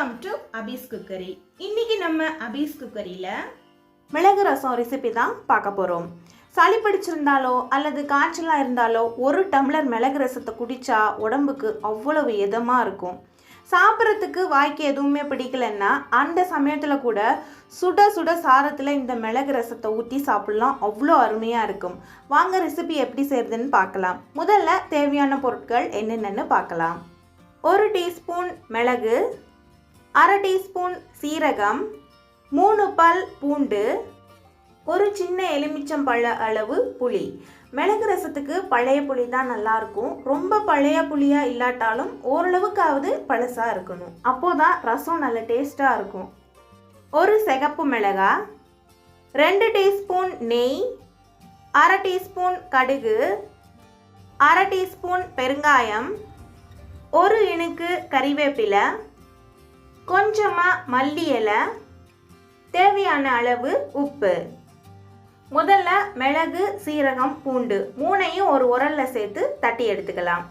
Welcome to Hafiz cookery. இன்னைக்கு நம்ம அபீஸ் குக்கரியில மிளகு ரசம் ரெசிபி தான் பார்க்க போகிறோம். சளி பிடிச்சிருந்தாலோ அல்லது காய்ச்சலாக இருந்தாலோ ஒரு டம்ளர் மிளகு ரசத்தை குடித்தா உடம்புக்கு அவ்வளவு இதமாக இருக்கும். சாப்பிட்றதுக்கு வாய்க்கு எதுவுமே பிடிக்கலன்னா அந்த சமயத்தில் கூட சுட சுட சாதத்தில் இந்த மிளகு ரசத்தை ஊற்றி சாப்பிட்லாம், அவ்வளோ அருமையாக இருக்கும். வாங்க ரெசிபி எப்படி செய்கிறதுன்னு பார்க்கலாம். முதல்ல தேவையான பொருட்கள் என்னென்னு பார்க்கலாம். 1 டீஸ்பூன் மிளகு, அரை டீஸ்பூன் சீரகம், 3 பல் பூண்டு, ஒரு சின்ன எலுமிச்சம்பழ அளவு புளி. மிளகு ரசத்துக்கு பழைய புளி தான் நல்லாயிருக்கும். ரொம்ப பழைய புளியாக இல்லாட்டாலும் ஓரளவுக்காவது பழசாக இருக்கணும், அப்போதான் ரசம் நல்ல டேஸ்ட்டாக இருக்கும். ஒரு சிகப்பு மிளகாய், 2 டீஸ்பூன் நெய், அரை டீஸ்பூன் கடுகு, அரை டீஸ்பூன் பெருங்காயம், ஒரு இனுக்கு கறிவேப்பிலை, கொஞ்சமாக மல்லி இலை, தேவையான அளவு உப்பு. முதல்ல மிளகு, சீரகம், பூண்டு 3ஐயும் ஒரு உரலில் சேர்த்து தட்டி எடுத்துக்கலாம்.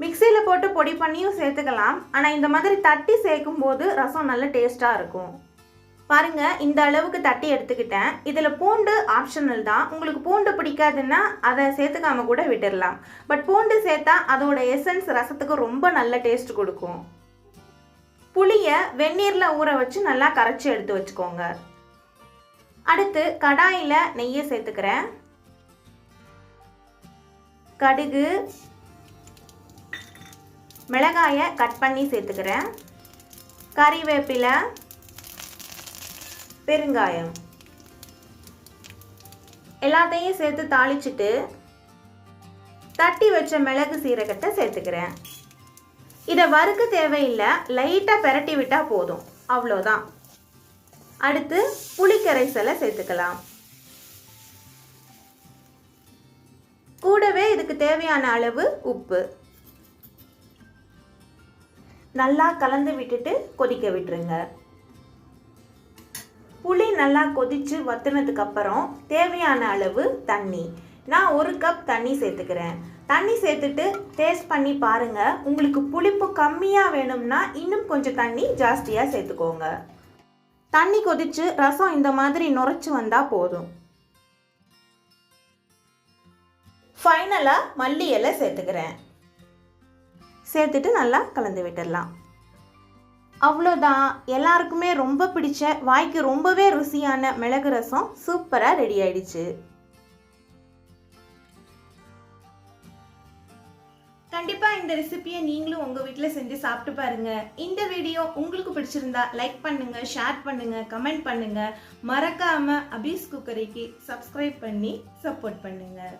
மிக்சியில் போட்டு பொடி பண்ணியும் சேர்த்துக்கலாம், ஆனால் இந்த மாதிரி தட்டி சேர்க்கும் போது ரசம் நல்ல டேஸ்ட்டாக இருக்கும். பாருங்க, இந்த அளவுக்கு தட்டி எடுத்துக்கிட்டேன். இதில் பூண்டு ஆப்ஷனல் தான். உங்களுக்கு பூண்டு பிடிக்காதுன்னா அதை சேர்த்துக்காம கூட விட்டுடலாம். பட் பூண்டு சேர்த்தா அதோட எசன்ஸ் ரசத்துக்கு ரொம்ப நல்ல டேஸ்ட் கொடுக்கும். புளியை வெந்நீரில் ஊற வச்சு நல்லா கரைச்சி எடுத்து வச்சுக்கோங்க. அடுத்து கடாயில் நெய்யை சேர்த்துக்கிறேன். கடுகு, மிளகாயை கட் பண்ணி சேர்த்துக்கிறேன். கறிவேப்பிலை, பெருங்காயம் எல்லாத்தையும் சேர்த்து தாளிச்சிட்டு தட்டி வச்ச மிளகு சீரகத்தை சேர்த்துக்கிறேன். இதை வறுக்க தேவையில்லை, லைட்டாக பெரட்டி விட்டால் போதும், அவ்வளோதான். அடுத்து புளிக்கரைசலை சேர்த்துக்கலாம். கூடவே இதுக்கு தேவையான அளவு உப்பு. நல்லா கலந்து விட்டுட்டு கொதிக்க விட்டுருங்க. புளி நல்லா கொதித்து வத்துனதுக்கு அப்புறம் தேவையான அளவு தண்ணி. நான் 1 கப் தண்ணி சேர்த்துக்கிறேன். தண்ணி சேர்த்துட்டு டேஸ்ட் பண்ணி பாருங்கள். உங்களுக்கு புளிப்பு கம்மியாக வேணும்னா இன்னும் கொஞ்சம் தண்ணி ஜாஸ்தியாக சேர்த்துக்கோங்க. தண்ணி கொதித்து ரசம் இந்த மாதிரி நுரைச்சி வந்தால் போதும். ஃபைனலாக மல்லி இலை சேர்த்துக்கிறேன். சேர்த்துட்டு நல்லா கலந்து விட்டுடலாம். அவ்வளோதான், எல்லாருக்குமே ரொம்ப பிடிச்ச, வாய்க்கு ரொம்பவே ருசியான மிளகு ரசம் சூப்பராக ரெடி ஆயிடுச்சு. கண்டிப்பாக இந்த ரெசிபியை நீங்களும் உங்கள் வீட்டில் செஞ்சு சாப்பிட்டு பாருங்கள். இந்த வீடியோ உங்களுக்கு பிடிச்சிருந்தா லைக் பண்ணுங்கள், ஷேர் பண்ணுங்கள், கமெண்ட் பண்ணுங்கள். மறக்காமல் அபீஸ் குக்கரிக்கு சப்ஸ்கிரைப் பண்ணி சப்போர்ட் பண்ணுங்கள்.